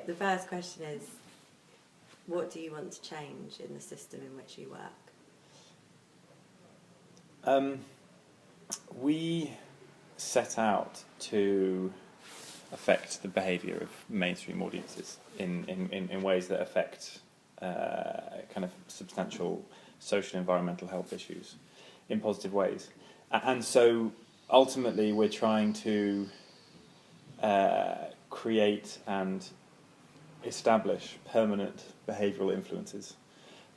the first question is, what do you want to change in the system in which you work? We set out to affect the behaviour of mainstream audiences in ways that affect kind of substantial social and environmental health issues in positive ways. And so ultimately we're trying to create and establish permanent behavioural influences,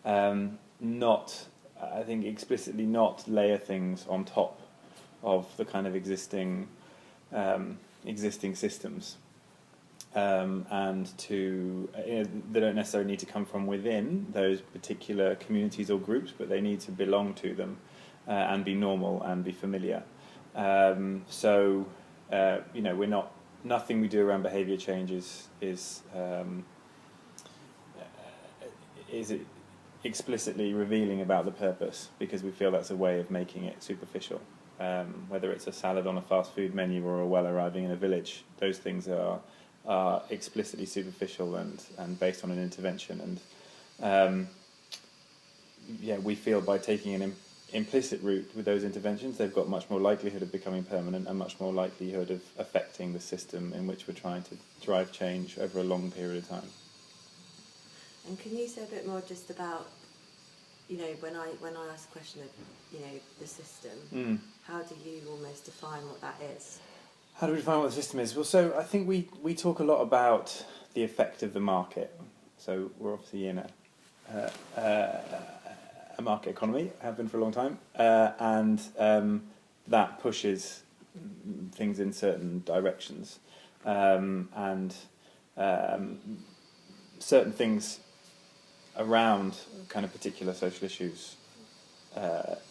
not, I think explicitly not layer things on top of the kind of existing systems, and to they don't necessarily need to come from within those particular communities or groups, but they need to belong to them and be normal and be familiar. So we're not, nothing we do around behaviour change is explicitly revealing about the purpose, because we feel that's a way of making it superficial. Whether it's a salad on a fast food menu or a well arriving in a village, those things are explicitly superficial and based on an intervention. And we feel by taking an implicit route with those interventions, they've got much more likelihood of becoming permanent and much more likelihood of affecting the system in which we're trying to drive change over a long period of time. And can you say a bit more just about, when I ask a question of, the system, how do you almost define what that is? How do we define what the system is? Well, so I think we talk a lot about the effect of the market. So we're obviously in a market economy, have been for a long time, and that pushes things in certain directions, and certain things around kind of particular social issues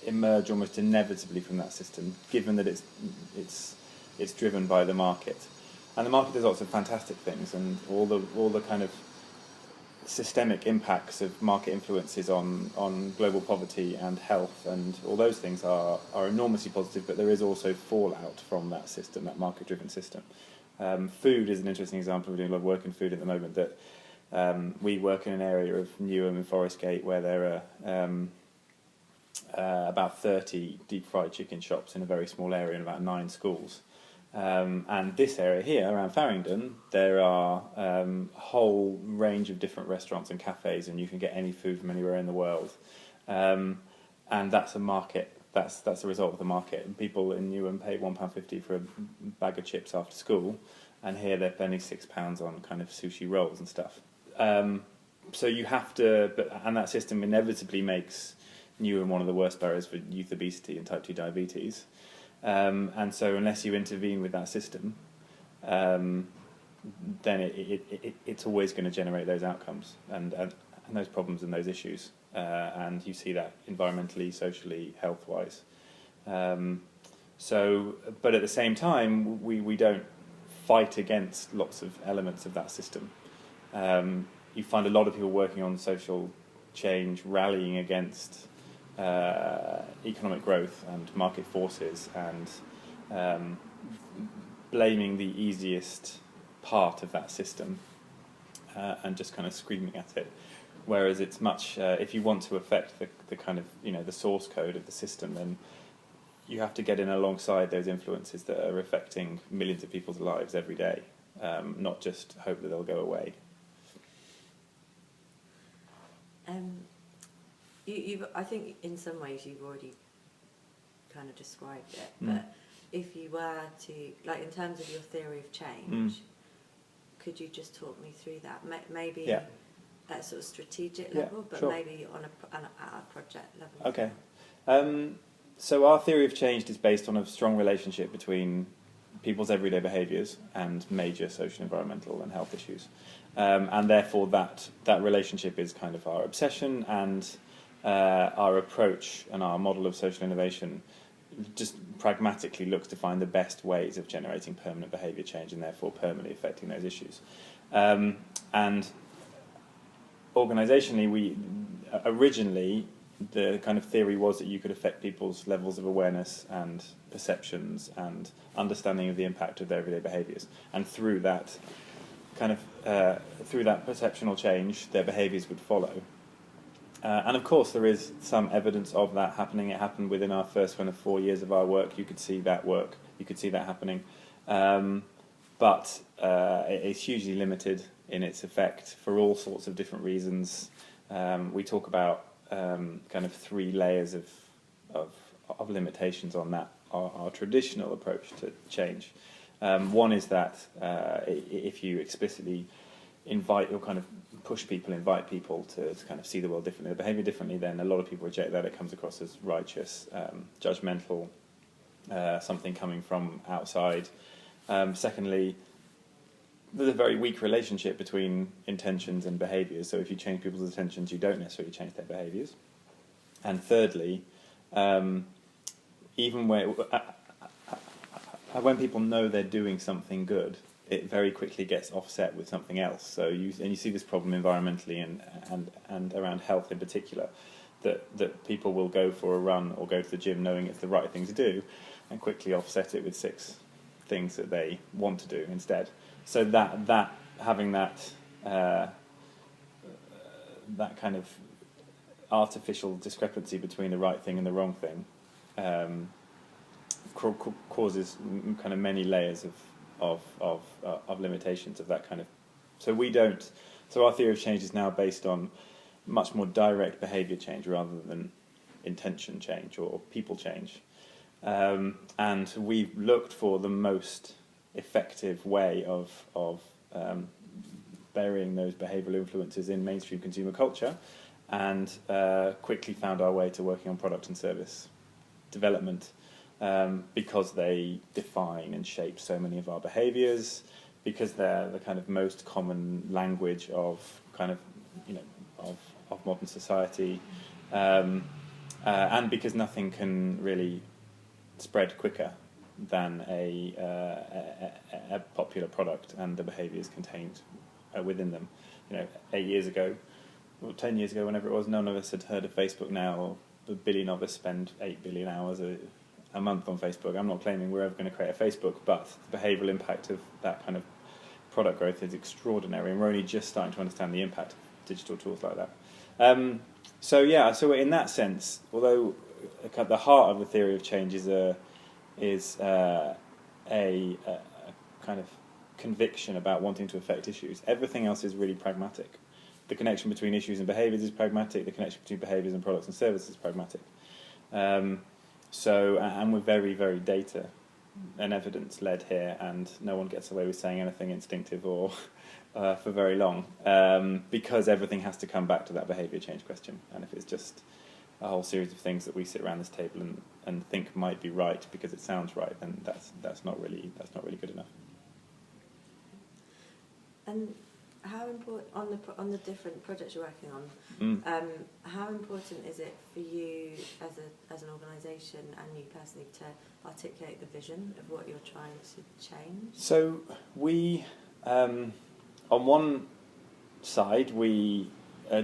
emerge almost inevitably from that system, given that it's driven by the market, and the market does lots of fantastic things, and all the kind of systemic impacts of market influences on global poverty and health and all those things are enormously positive, but there is also fallout from that system, that market-driven system. Food is an interesting example. We're doing a lot of work in food at the moment. That we work in an area of Newham and Forest Gate where there are about 30 deep-fried chicken shops in a very small area and about 9 schools. And this area here, around Farringdon, there are a whole range of different restaurants and cafes, and you can get any food from anywhere in the world. And that's a market. That's a result of the market. And people in Newham pay £1.50 for a bag of chips after school, and here they're spending £6 on kind of sushi rolls and stuff. So you have to, and that system inevitably makes Newham one of the worst boroughs for youth obesity and type 2 diabetes. And so unless you intervene with that system, then it's always going to generate those outcomes and those problems and those issues. And you see that environmentally, socially, health-wise. But at the same time, we don't fight against lots of elements of that system. You find a lot of people working on social change rallying against economic growth and market forces and blaming the easiest part of that system and just kind of screaming at it. Whereas it's much, if you want to affect the kind of, the source code of the system, then you have to get in alongside those influences that are affecting millions of people's lives every day, not just hope that they'll go away. I think in some ways you've already kind of described it, but if you were to, like in terms of your theory of change, could you just talk me through that? Maybe at a sort of strategic level, but sure. Maybe at a project level. Okay. So our theory of change is based on a strong relationship between people's everyday behaviours and major social, environmental and health issues. And therefore that relationship is kind of our obsession, and our approach and our model of social innovation just pragmatically looks to find the best ways of generating permanent behaviour change and therefore permanently affecting those issues. And organisationally, originally the kind of theory was that you could affect people's levels of awareness and perceptions and understanding of the impact of their everyday behaviours, and through that kind of through that perceptual change, their behaviours would follow. And of course, there is some evidence of that happening. It happened within our first kind of 4 years of our work. You could see that work. You could see that happening. But it's hugely limited in its effect for all sorts of different reasons. We talk about kind of 3 layers of limitations on that, our traditional approach to change. One is that if you explicitly invite or kind of invite people to kind of see the world differently, the behaviour differently, then a lot of people reject that. It comes across as righteous, judgmental, something coming from outside. Secondly, there's a very weak relationship between intentions and behaviours. So if you change people's intentions, you don't necessarily change their behaviours. And thirdly, even when people know they're doing something good, it very quickly gets offset with something else. So you see this problem environmentally and around health in particular, that people will go for a run or go to the gym knowing it's the right thing to do, and quickly offset it with 6 things that they want to do instead. So that having that kind of artificial discrepancy between the right thing and the wrong thing causes kind of many layers of limitations of that kind of. So our theory of change is now based on much more direct behaviour change rather than intention change or people change. And we've looked for the most effective way of burying those behavioural influences in mainstream consumer culture, and quickly found our way to working on product and service development, because they define and shape so many of our behaviours, because they're the kind of most common language of kind of of modern society, and because nothing can really spread quicker than a popular product and the behaviours contained within them. 8 years ago, or 10 years ago, whenever it was, none of us had heard of Facebook. Now, a billion of us spend 8 billion hours a month on Facebook. I'm not claiming we're ever going to create a Facebook, but the behavioural impact of that kind of product growth is extraordinary, and we're only just starting to understand the impact of digital tools like that. So in that sense, although at the heart of the theory of change is a kind of conviction about wanting to affect issues, everything else is really pragmatic. The connection between issues and behaviours is pragmatic. The connection between behaviours and products and services is pragmatic. And we're very, very data and evidence led here, and no one gets away with saying anything instinctive or for very long, because everything has to come back to that behaviour change question. And if it's just a whole series of things that we sit around this table and think might be right because it sounds right, then that's not really good enough. And how important on the different projects you're working on? How important is it for you as an organisation and you personally to articulate the vision of what you're trying to change? So we, on one side, we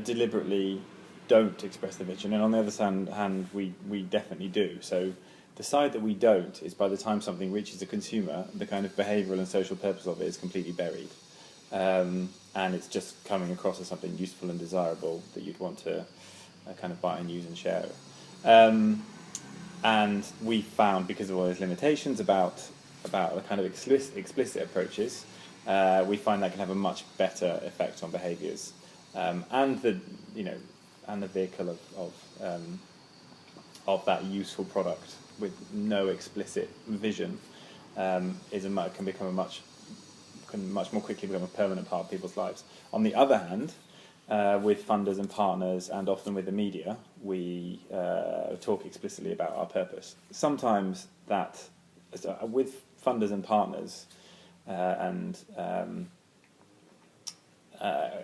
deliberately don't express the vision, and on the other hand, we definitely do. So the side that we don't is by the time something reaches a consumer, the kind of behavioural and social purpose of it is completely buried. And it's just coming across as something useful and desirable that you'd want to kind of buy and use and share. And we found, because of all those limitations about the kind of explicit approaches, we find that can have a much better effect on behaviours, and the vehicle of that useful product with no explicit vision can much more quickly become a permanent part of people's lives. On the other hand, with funders and partners, and often with the media, we talk explicitly about our purpose. Sometimes that, with funders and partners,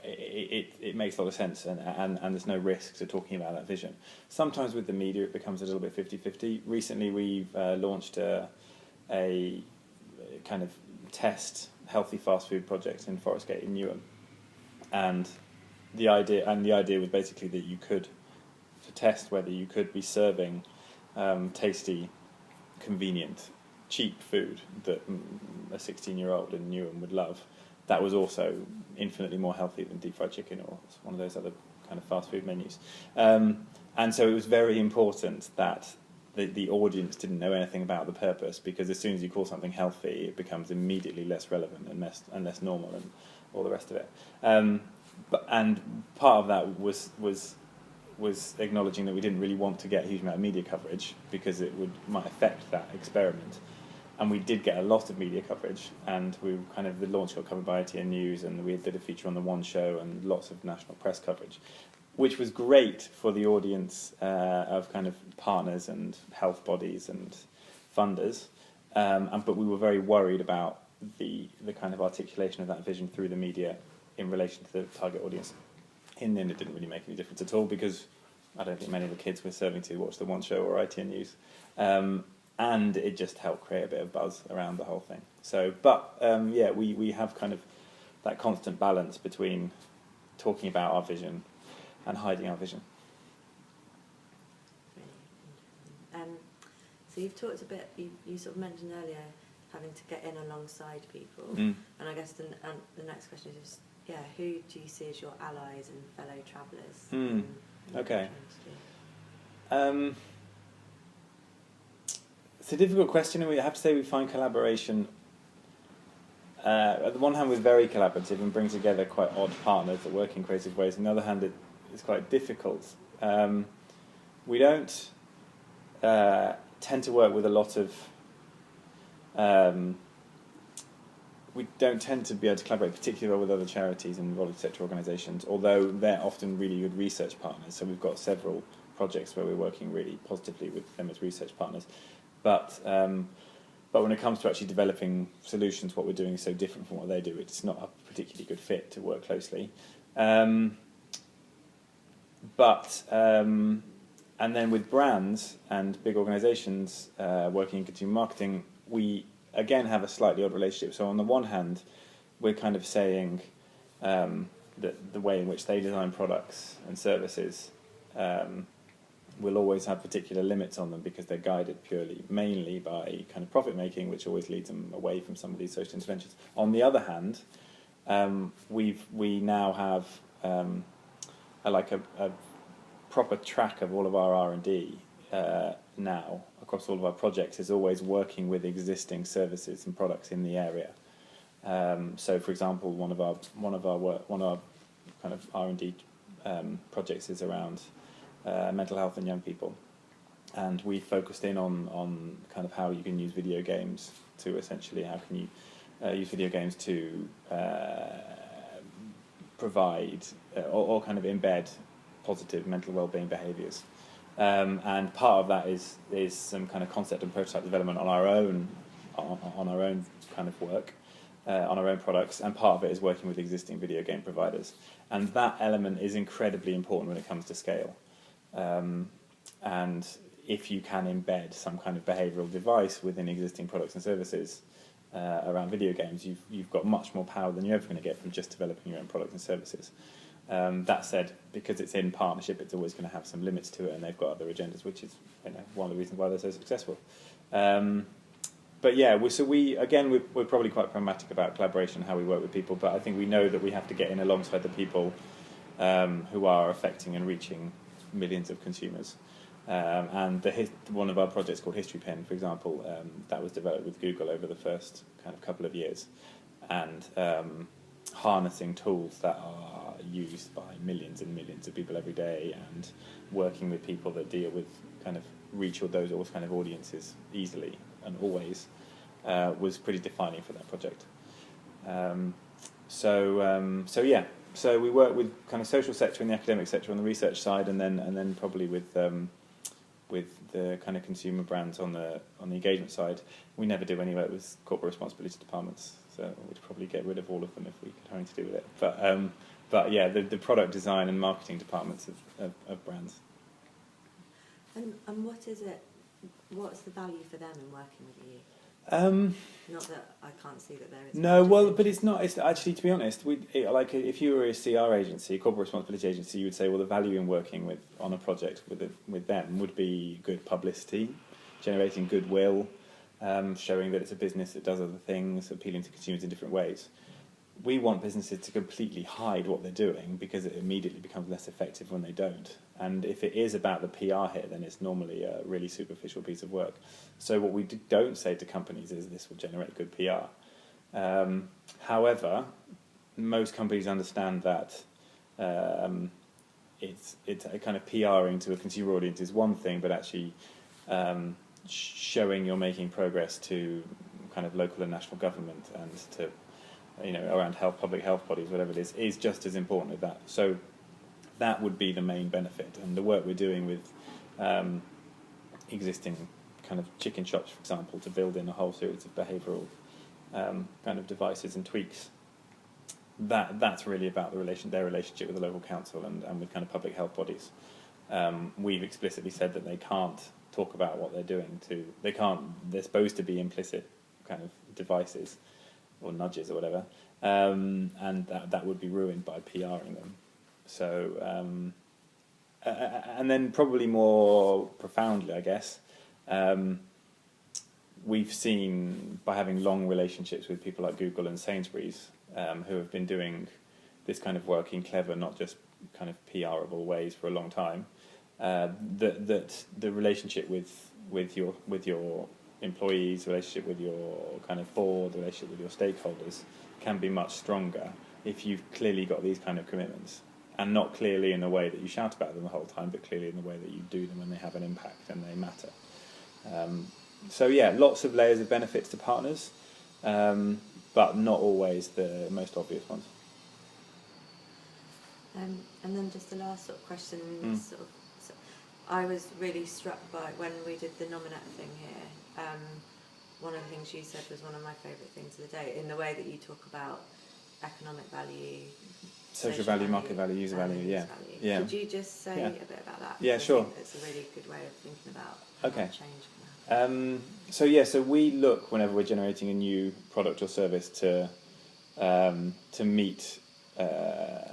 it makes a lot of sense, and there's no risk to talking about that vision. Sometimes with the media it becomes a little bit 50-50. Recently we've launched a kind of test healthy fast food project in Forest Gate in Newham, and the idea was basically that you could test whether you could be serving tasty, convenient, cheap food that a 16-year-old in Newham would love, that was also infinitely more healthy than deep fried chicken or one of those other kind of fast food menus. And so it was very important that the audience didn't know anything about the purpose, because as soon as you call something healthy, it becomes immediately less relevant and less normal and all the rest of it. And part of that was acknowledging that we didn't really want to get a huge amount of media coverage, because it might affect that experiment. And we did get a lot of media coverage, and the launch got covered by ITN News, and we did a feature on the One Show and lots of national press coverage, which was great for the audience of kind of partners and health bodies and funders. But we were very worried about the kind of articulation of that vision through the media in relation to the target audience. In the end, it didn't really make any difference at all, because I don't think many of the kids were serving to watch the One Show or ITN News. And it just helped create a bit of buzz around the whole thing. So, we have kind of that constant balance between talking about our vision and hiding our vision. So you've talked a bit, you sort of mentioned earlier having to get in alongside people. Mm. And I guess the next question is, who do you see as your allies and fellow travellers? Okay. It's a difficult question, and we have to say we find collaboration at the one hand we're very collaborative and bring together quite odd partners that work in creative ways. On the other hand, it's quite difficult. We don't tend to work with a lot of we don't tend to be able to collaborate particularly with other charities and voluntary sector organisations, although they're often really good research partners. So we've got several projects where we're working really positively with them as research partners. But when it comes to actually developing solutions, what we're doing is so different from what they do. It's not a particularly good fit to work closely. And then with brands and big organisations working in consumer marketing, we again have a slightly odd relationship. So on the one hand, we're kind of saying that the way in which they design products and services will always have particular limits on them, because they're guided mainly by kind of profit making, which always leads them away from some of these social interventions. On the other hand, we now have a proper track of all of our R&D now across all of our projects is always working with existing services and products in the area. So, for example, one of our kind of R&D projects is around mental health in young people, and we focused in on kind of how you can use video games to essentially use video games to provide or kind of embed positive mental well-being behaviours. And part of that is some kind of concept and prototype development on our own kind of work, on our own products, and part of it is working with existing video game providers. And that element is incredibly important when it comes to scale. And if you can embed some kind of behavioural device within existing products and services around video games, you've got much more power than you're ever going to get from just developing your own products and services. That said, because it's in partnership, it's always going to have some limits to it, and they've got other agendas, which is one of the reasons why they're so successful. But yeah, we're probably quite pragmatic about collaboration, how we work with people, but I think we know that we have to get in alongside the people who are affecting and reaching millions of consumers. And one of our projects called History Pen, for example, that was developed with Google over the first kind of couple of years, and harnessing tools that are used by millions and millions of people every day, and working with people that deal with kind of reach all those kind of audiences easily and always was pretty defining for that project. So we work with kind of social sector and the academic sector on the research side, and then probably with the kind of consumer brands on the engagement side. We never do any work with corporate responsibility departments, so we'd probably get rid of all of them if we had anything to do with it. But yeah, the product design and marketing departments of brands. And what is it? What's the value for them in working with you? Not that I can't see that there is. No, well, but it's not. It's actually, to be honest, if you were a CR agency, a corporate responsibility agency, you would say, well, the value in working on a project with them would be good publicity, generating goodwill, showing that it's a business that does other things, appealing to consumers in different ways. we want businesses to completely hide what they're doing because it immediately becomes less effective when they don't. And if it is about the PR hit, then it's normally a really superficial piece of work. So what we don't say to companies is this will generate good PR. However, most companies understand that it's a kind of PRing to a consumer audience is one thing, but actually showing you're making progress to kind of local and national government and to around public health bodies, whatever it is just as important as that. So that would be the main benefit. And the work we're doing with existing kind of chicken shops, for example, to build in a whole series of behavioural kind of devices and tweaks, that's really about their relationship with the local council and with kind of public health bodies. We've explicitly said that they can't talk about what they're doing they're supposed to be implicit kind of devices or nudges or whatever, and that would be ruined by PRing them. So, and then probably more profoundly, I guess, we've seen by having long relationships with people like Google and Sainsbury's, who have been doing this kind of work in clever, not just kind of PRable ways for a long time, that the relationship with your employees, relationship with your kind of board, relationship with your stakeholders can be much stronger if you've clearly got these kind of commitments, and not clearly in the way that you shout about them the whole time, but clearly in the way that you do them when they have an impact and they matter. So yeah, lots of layers of benefits to partners, but not always the most obvious ones. And then just the last sort of question, I was really struck by when we did the Nominate thing here. One of the things you said was one of my favourite things of the day, in the way that you talk about economic value, social value, market value, user value. Yeah. Could you just say a bit about that? Yeah, sure. I think it's a really good way of thinking about Okay. how change can happen. So we look whenever we're generating a new product or service to meet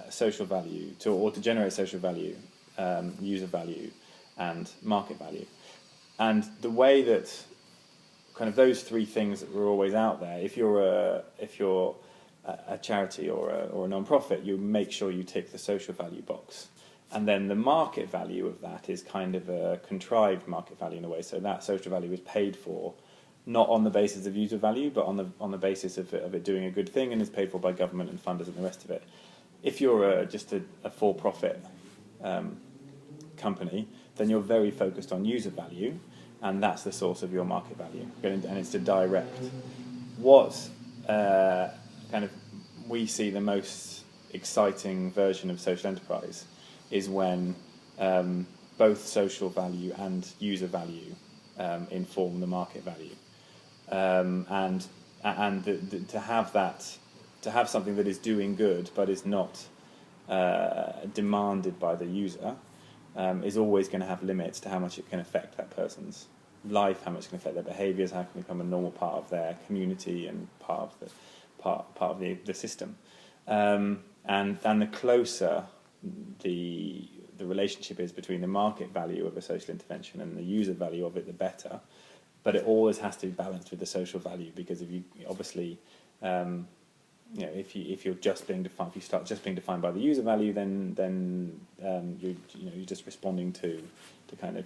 social value, or to generate social value, user value, and market value. And the way that kind of those three things that were always out there, if you're a charity or a non-profit, you make sure you tick the social value box. And then the market value of that is kind of a contrived market value in a way. So that social value is paid for not on the basis of user value, but on the basis of it doing a good thing, and is paid for by government and funders and the rest of it. If you're just a for-profit company, then you're very focused on user value, and that's the source of your market value. And it's to direct what kind of we see the most exciting version of social enterprise is when both social value and user value inform the market value, and to have something that is doing good but is not demanded by the user is always going to have limits to how much it can affect that person's life, how much it can affect their behaviours, how it can become a normal part of their community and part of the system. And the closer the relationship is between the market value of a social intervention and the user value of it, the better. But it always has to be balanced with the social value, because if you obviously if you're just being defined, if you start just being defined by the user value, then you're just responding to kind of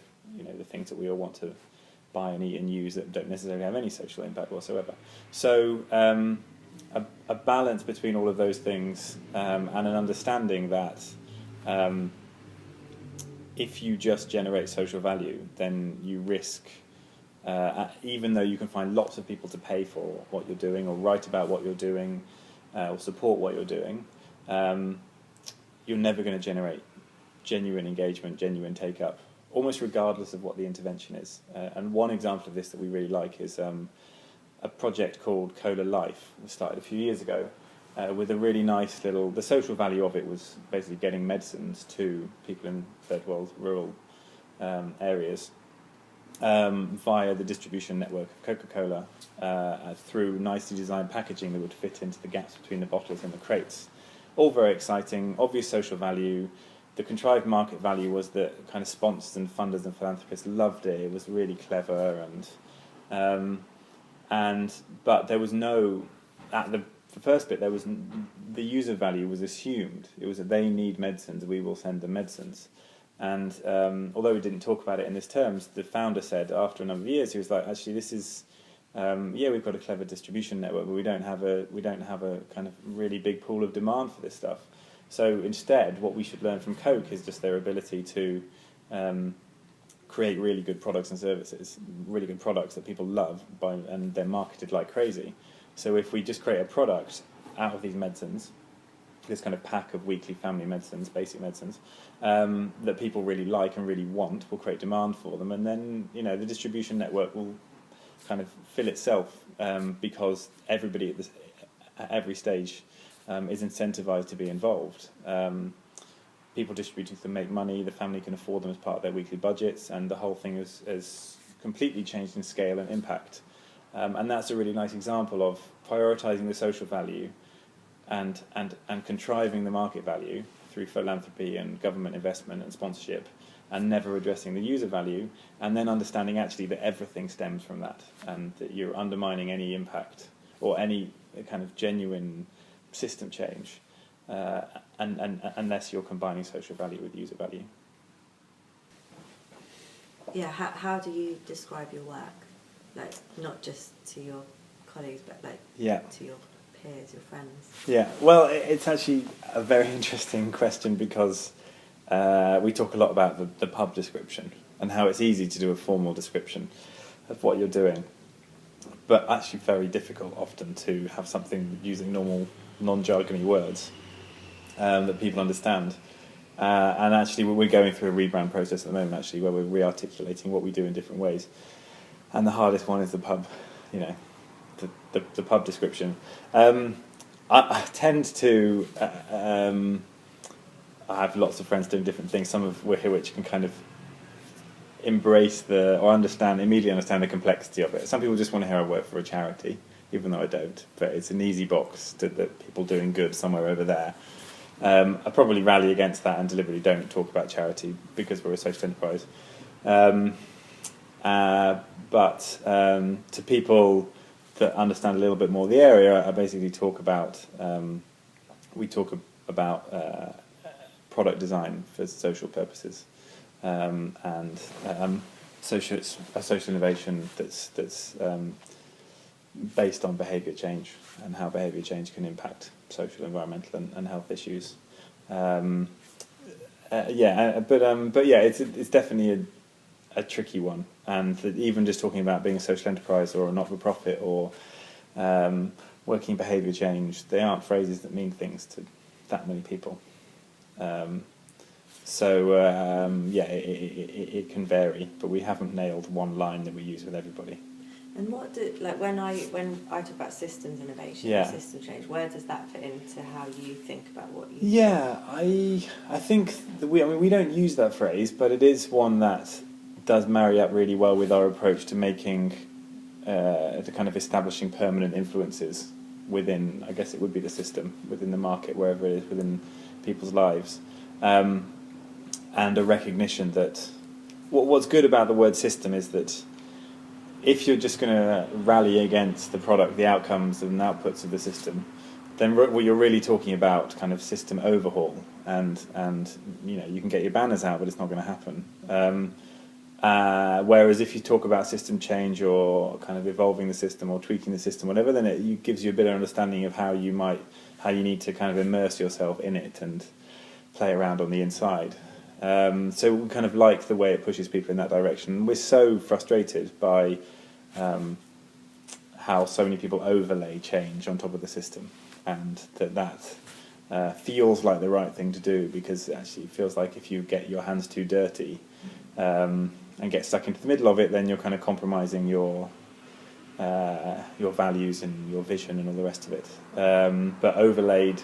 the things that we all want to buy and eat and use that don't necessarily have any social impact whatsoever. So a balance between all of those things, and an understanding that if you just generate social value, then you risk, even though you can find lots of people to pay for what you're doing or write about what you're doing or support what you're doing, you're never going to generate genuine engagement, genuine take-up, almost regardless of what the intervention is. And one example of this that we really like is a project called Cola Life. It started a few years ago with a really nice little... The social value of it was basically getting medicines to people in third world rural areas via the distribution network of Coca-Cola through nicely designed packaging that would fit into the gaps between the bottles and the crates. All very exciting, obvious social value. The contrived market value was that kind of sponsors and funders and philanthropists loved it. It was really clever, but there was no, at the the first bit, the user value was assumed. It was that they need medicines, we will send them medicines. And although we didn't talk about it in this terms, the founder said after a number of years, he was like, actually, this is, we've got a clever distribution network, but we don't have a kind of really big pool of demand for this stuff. So instead, what we should learn from Coke is just their ability to create really good products and services, really good products that people love, and they're marketed like crazy. So if we just create a product out of these medicines, this kind of pack of weekly family medicines, basic medicines, that people really like and really want, will create demand for them, and then the distribution network will kind of fill itself because everybody at every stage is incentivized to be involved. People distributing to make money, the family can afford them as part of their weekly budgets, and the whole thing has completely changed in scale and impact. And that's a really nice example of prioritising the social value and contriving the market value through philanthropy and government investment and sponsorship, and never addressing the user value, and then understanding actually that everything stems from that, and that you're undermining any impact or any kind of genuine system change, and unless you're combining social value with user value. Yeah, how do you describe your work? Like, not just to your colleagues, but like to your peers, your friends? Yeah, well, it's actually a very interesting question because we talk a lot about the pub description and how it's easy to do a formal description of what you're doing, but actually very difficult often to have something using normal, non-jargony words that people understand. And actually, we're going through a rebrand process at the moment, actually, where we're re-articulating what we do in different ways. And the hardest one is the pub, the pub description. I tend to... I have lots of friends doing different things, some of which can kind of embrace immediately understand the complexity of it. Some people just want to hear I work for a charity, even though I don't, but it's an easy box that people doing good somewhere over there. I probably rally against that and deliberately don't talk about charity because we're a social enterprise. But to people that understand a little bit more the area, I basically talk about product design for social purposes, and social innovation that's based on behaviour change and how behaviour change can impact social, environmental, and health issues. It's definitely a tricky one, and even just talking about being a social enterprise or a not-for-profit or working behaviour change, they aren't phrases that mean things to that many people. It can vary, but we haven't nailed one line that we use with everybody. And when I talk about systems innovation, system change, where does that fit into how you think about what you do? Yeah, I think we don't use that phrase, but it is one that does marry up really well with our approach to making the kind of establishing permanent influences within, I guess it would be the system, within the market, wherever it is, within people's lives, and a recognition that what's good about the word system is that if you're just going to rally against the product, the outcomes and outputs of the system, then what you're really talking about kind of system overhaul, and you can get your banners out, but it's not going to happen. Whereas if you talk about system change or kind of evolving the system or tweaking the system, whatever, then it gives you a better understanding of how you need to kind of immerse yourself in it and play around on the inside. So we kind of like the way it pushes people in that direction. We're so frustrated by how so many people overlay change on top of the system, and that feels like the right thing to do, because actually it feels like if you get your hands too dirty and get stuck into the middle of it, then you're kind of compromising your values and your vision and all the rest of it. But overlaid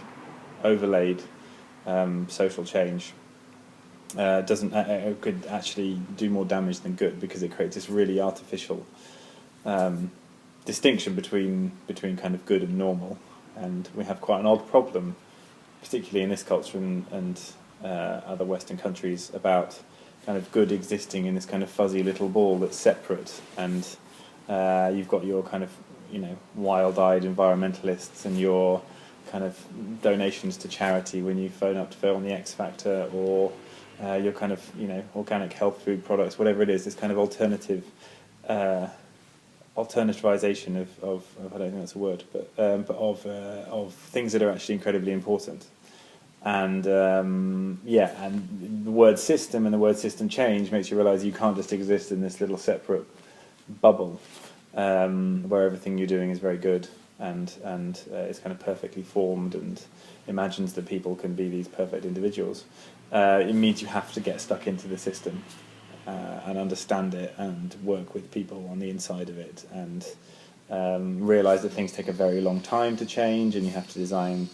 social change could actually do more damage than good, because it creates this really artificial distinction between kind of good and normal, and we have quite an odd problem, particularly in this culture and other Western countries, about kind of good existing in this kind of fuzzy little ball that's separate, and you've got your kind of wild-eyed environmentalists and your kind of donations to charity when you phone up to vote on the X Factor, or your kind of organic health food products, whatever it is, this kind of alternativization of I don't think that's a word, but of things that are actually incredibly important. And and the word system and the word system change makes you realise you can't just exist in this little separate bubble where everything you're doing is very good and it's kind of perfectly formed and imagines that people can be these perfect individuals. It means you have to get stuck into the system and understand it and work with people on the inside of it and realise that things take a very long time to change, and you have to design.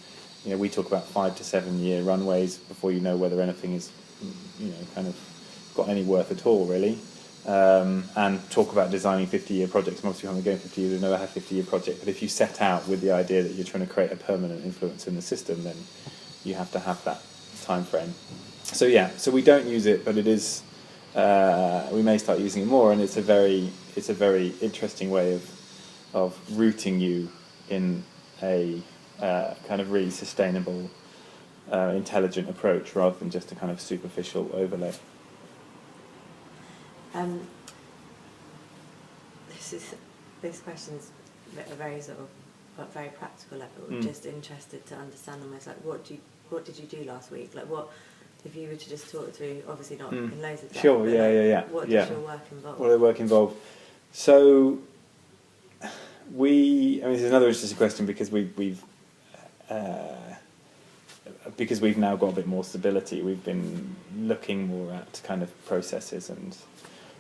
We talk about 5 to 7 year runways before you know whether anything is, kind of got any worth at all, really. And talk about designing 50-year projects. Most people haven't going 50 years, they've never had a 50-year project. But if you set out with the idea that you're trying to create a permanent influence in the system, then you have to have that time frame. So we don't use it, but it is. We may start using it more, and it's a very interesting way of rooting you in a kind of really sustainable, intelligent approach rather than just a kind of superficial overlay. This question's a very sort of very practical level. Just interested to understand almost like what did you do last week? Like what, if you were to just talk through, obviously not in loads of depth. Sure, What does your work involve? What does the work involve? So this is another interesting question because we've now got a bit more stability. We've been looking more at kind of processes and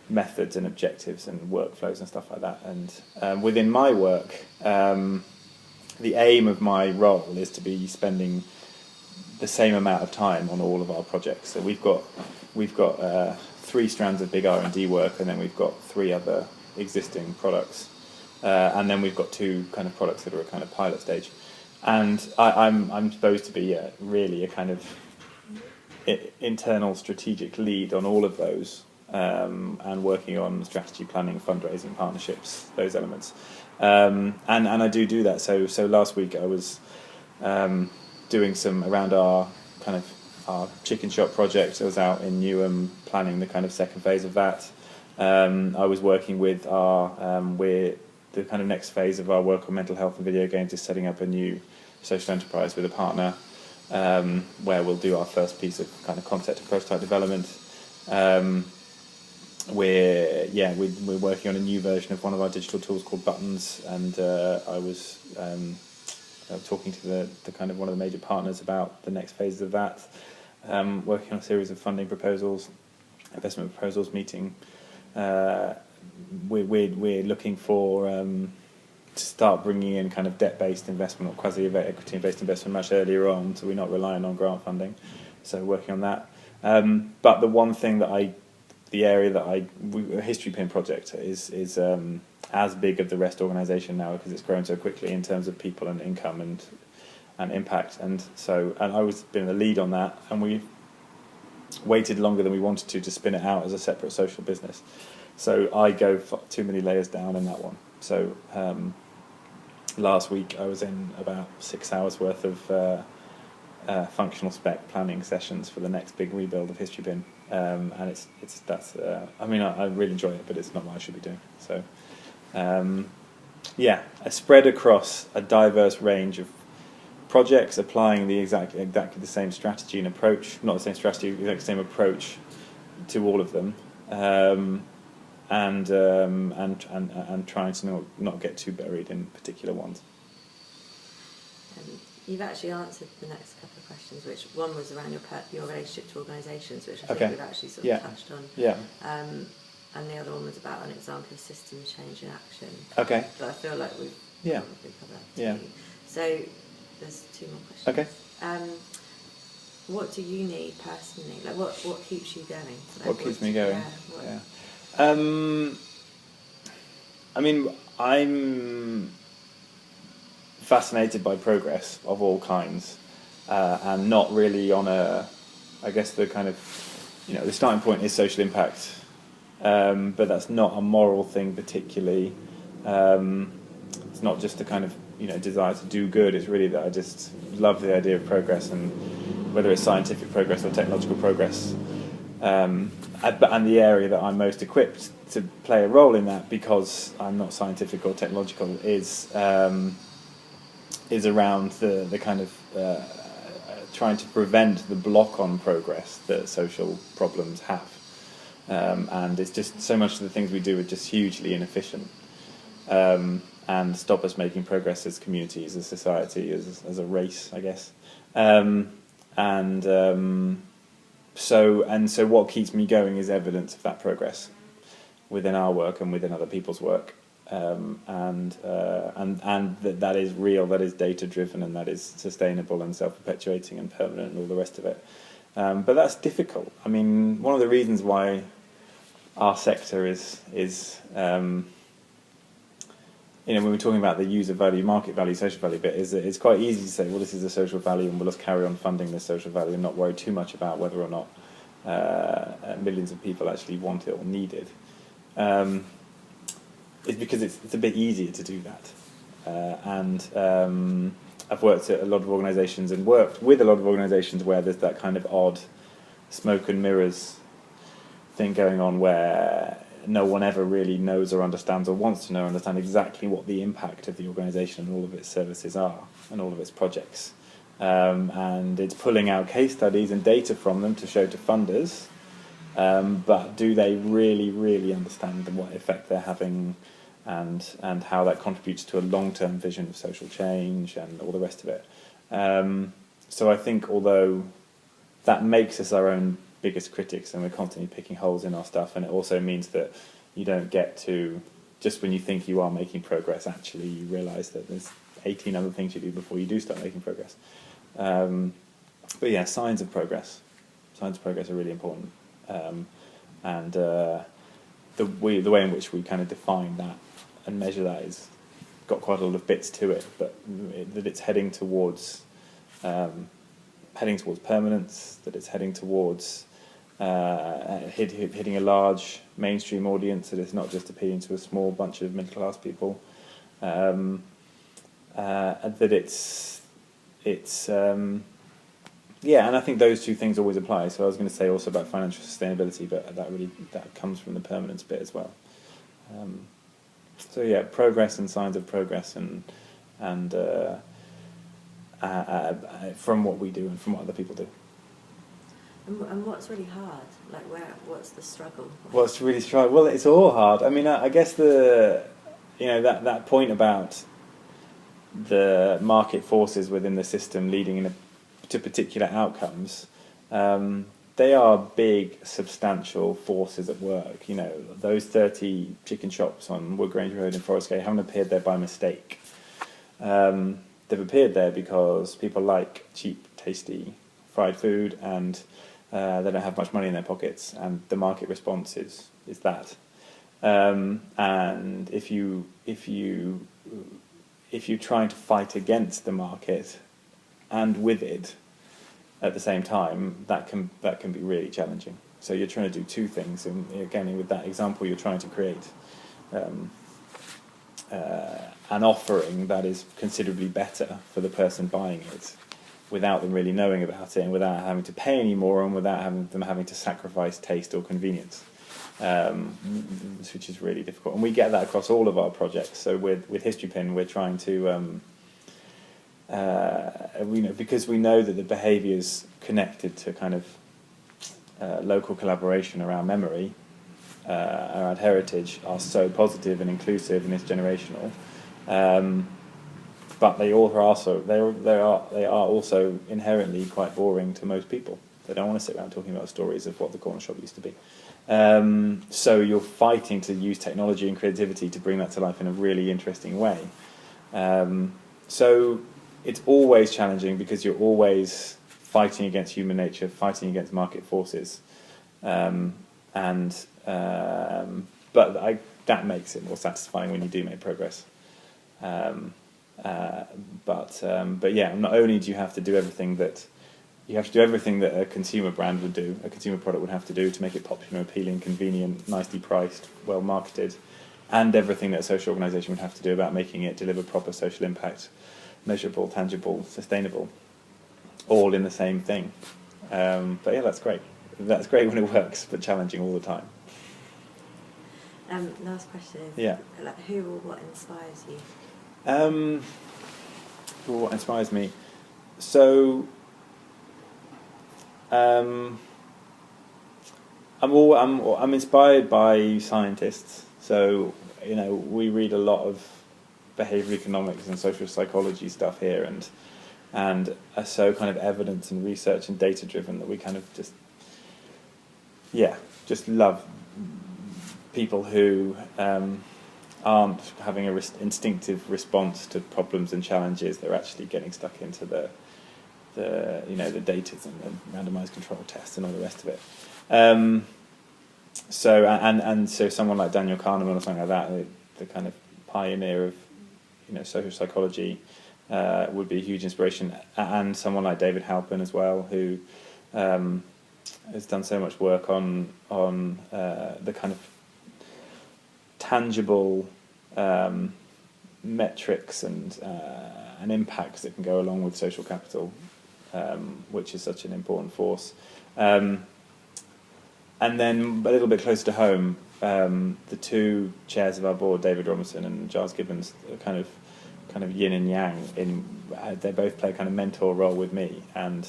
methods and objectives and workflows and stuff like that. And within my work, the aim of my role is to be spending the same amount of time on all of our projects. So we've got 3 strands of big R&D work, and then we've got 3 other existing products, and then we've got 2 kind of products that are at kind of pilot stage. And I'm supposed to be really a kind of internal strategic lead on all of those, and working on strategy planning, fundraising, partnerships, those elements. And I do that. So last week I was doing some around our chicken shop project. I was out in Newham planning the kind of second phase of that. I was working with the kind of next phase of our work on mental health and video games is setting up a new social enterprise with a partner, where we'll do our first piece of kind of concept and prototype development. We're working on a new version of one of our digital tools called Buttons, and I was talking to the kind of one of the major partners about the next phases of that. Working on a series of funding proposals, investment proposals, meeting. We're looking for to start bringing in kind of debt-based investment or quasi-equity-based investment much earlier on, so we're not relying on grant funding. So working on that. But the one thing that a History Pin project is as big of the REST organisation now because it's grown so quickly in terms of people and income and impact. And I was being the lead on that, and we waited longer than we wanted to spin it out as a separate social business. So I go too many layers down in that one. So last week I was in about 6 hours worth of functional spec planning sessions for the next big rebuild of History Pin, and I really enjoy it, but it's not what I should be doing. So a spread across a diverse range of projects, applying exactly the same strategy and approach, not the same strategy, exactly the same approach to all of them. And trying to not get too buried in particular ones. You've actually answered the next couple of questions, which one was around your relationship to organisations, which I think we've actually sort of touched on. Yeah. And the other one was about an example of system change in action. Okay. But I feel like we've probably covered that too. Yeah. So there's 2 more questions. Okay. What do you need personally? Like what keeps you going? Like, what keeps me going? I'm fascinated by progress of all kinds, and not really on the kind of, the starting point is social impact, but that's not a moral thing particularly. It's not just a kind of desire to do good. It's really that I just love the idea of progress, and whether it's scientific progress or technological progress. And the area that I'm most equipped to play a role in that, because I'm not scientific or technological, is around the kind of trying to prevent the block on progress that social problems have. And it's just so much of the things we do are just hugely inefficient, and stop us making progress as communities, as society, as a race, I guess. So what keeps me going is evidence of that progress within our work and within other people's work, and that is real, that is data driven, and that is sustainable and self-perpetuating and permanent and all the rest of it. But that's difficult. I mean, one of the reasons why our sector is when we're talking about the user value, market value, social value bit, is that it's quite easy to say, well, this is a social value, and we'll just carry on funding this social value and not worry too much about whether or not millions of people actually want it or need it. It's because it's a bit easier to do that. I've worked at a lot of organisations and worked with a lot of organisations where there's that kind of odd smoke and mirrors thing going on, where no one ever really knows or understands or wants to know or understand exactly what the impact of the organisation and all of its services are and all of its projects. And it's pulling out case studies and data from them to show to funders, but do they really, really understand what effect they're having, and how that contributes to a long-term vision of social change and all the rest of it. So I think although that makes us our own biggest critics and we're constantly picking holes in our stuff, and it also means that you don't get to, just when you think you are making progress, actually you realise that there's 18 other things you do before you do start making progress. But yeah, signs of progress are really important, and the way in which we kind of define that and measure that is got quite a lot of bits to it, but that it's heading towards permanence, that it's heading towards hitting a large mainstream audience, that it's not just appealing to a small bunch of middle class people, and that it's and I think those two things always apply. So I was going to say also about financial sustainability, but that comes from the permanence bit as well. So yeah, progress and signs of progress, and from what we do and from what other people do. And what's really hard? Like, what's the struggle? What's really struggle? Well, it's all hard. I mean, I guess that point about the market forces within the system leading to particular outcomes, they are big, substantial forces at work. Those 30 chicken shops on Wood Grange Road in Forest Gate haven't appeared there by mistake. They've appeared there because people like cheap, tasty fried food, and they don't have much money in their pockets, and the market response is that. And if you're trying to fight against the market and with it at the same time, that can be really challenging. So you're trying to do two things, and again, with that example, you're trying to create an offering that is considerably better for the person buying it, without them really knowing about it, and without having to pay any more, and without them having to sacrifice taste or convenience, which is really difficult. And we get that across all of our projects. So with HistoryPin, we're trying to, because we know that the behaviours connected to kind of local collaboration around memory, around heritage, are so positive and inclusive and intergenerational. But they are also inherently quite boring to most people. They don't want to sit around talking about stories of what the corner shop used to be. So you're fighting to use technology and creativity to bring that to life in a really interesting way. So it's always challenging, because you're always fighting against human nature, fighting against market forces, but that makes it more satisfying when you do make progress. But yeah, not only do you have to do everything that a consumer brand would do, a consumer product would have to do to make it popular, appealing, convenient, nicely priced, well marketed, and everything that a social organisation would have to do about making it deliver proper social impact, measurable, tangible, sustainable, all in the same thing. But yeah, that's great. That's great when it works, but challenging all the time. Last question is, like, who or what inspires you? Who or what inspires me? So, I'm inspired by scientists. So, you know, we read a lot of behavioural economics and social psychology stuff here, and are so kind of evidence and research and data driven that we kind of just love people who aren't having a instinctive response to problems and challenges. They're actually getting stuck into the data and the randomized control tests and all the rest of it. So someone like Daniel Kahneman or something like that, the kind of pioneer of social psychology, would be a huge inspiration. And someone like David Halpern as well, who has done so much work on the kind of tangible metrics and impacts that can go along with social capital, which is such an important force. And then a little bit closer to home, the two chairs of our board, David Robinson and Giles Gibbons, are kind of yin and yang. They both play a kind of mentor role with me, and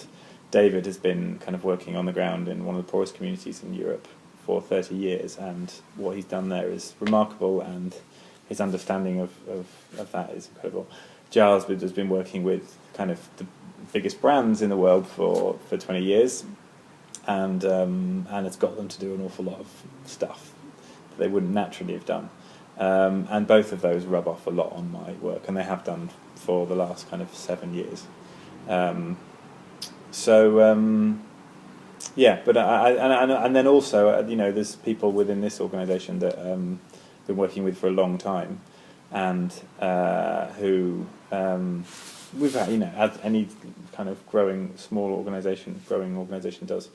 David has been kind of working on the ground in one of the poorest communities in Europe for 30 years, and what he's done there is remarkable, and his understanding of that is incredible. Giles has been working with kind of the biggest brands in the world for 20 years, and it's got them to do an awful lot of stuff that they wouldn't naturally have done. And both of those rub off a lot on my work, and they have done for the last kind of 7 years. But and then also, there's people within this organisation that I've been working with for a long time, and who we've had, as any kind of growing organisation does,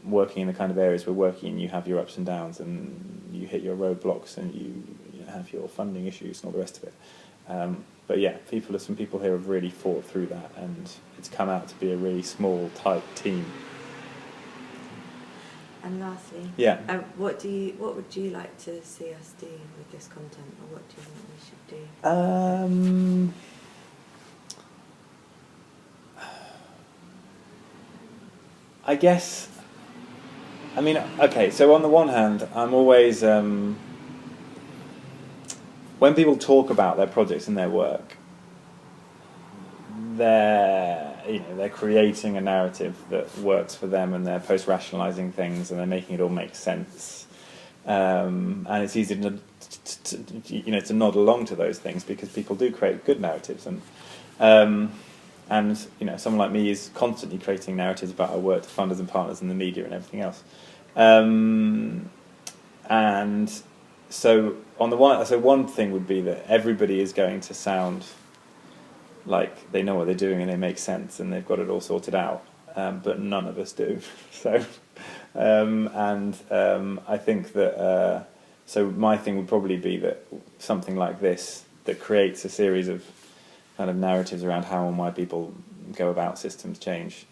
working in the kind of areas we're working in, you have your ups and downs, and you hit your roadblocks, and you have your funding issues and all the rest of it. But yeah, some people here have really fought through that, and it's come out to be a really small, tight team. And lastly, what would you like to see us do with this content, or what do you think we should do? I guess, so on the one hand, I'm always, when people talk about their projects and their work, they're creating a narrative that works for them, and they're post-rationalizing things, and they're making it all make sense. And it's easy to nod along to those things, because people do create good narratives, and someone like me is constantly creating narratives about our work to funders and partners and the media and everything else. And so one thing would be that everybody is going to sound like they know what they're doing and they make sense and they've got it all sorted out, but none of us do. So, I think that so my thing would probably be that something like this that creates a series of kind of narratives around how and why people go about systems change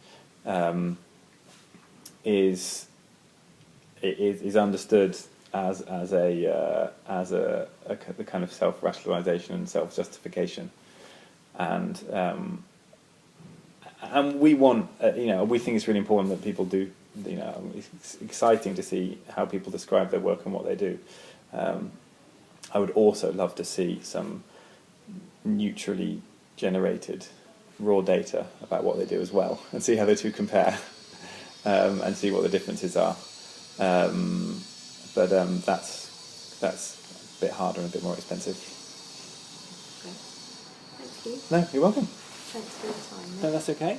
is understood as a kind of self-rationalization and self-justification, and we want we think it's really important that people do. It's exciting to see how people describe their work and what they do. I would also love to see some neutrally generated raw data about what they do as well, and see how the two compare, and see what the differences are. But that's a bit harder and a bit more expensive. Okay. Thank you. No, you're welcome. Thanks for your time. No, that's okay.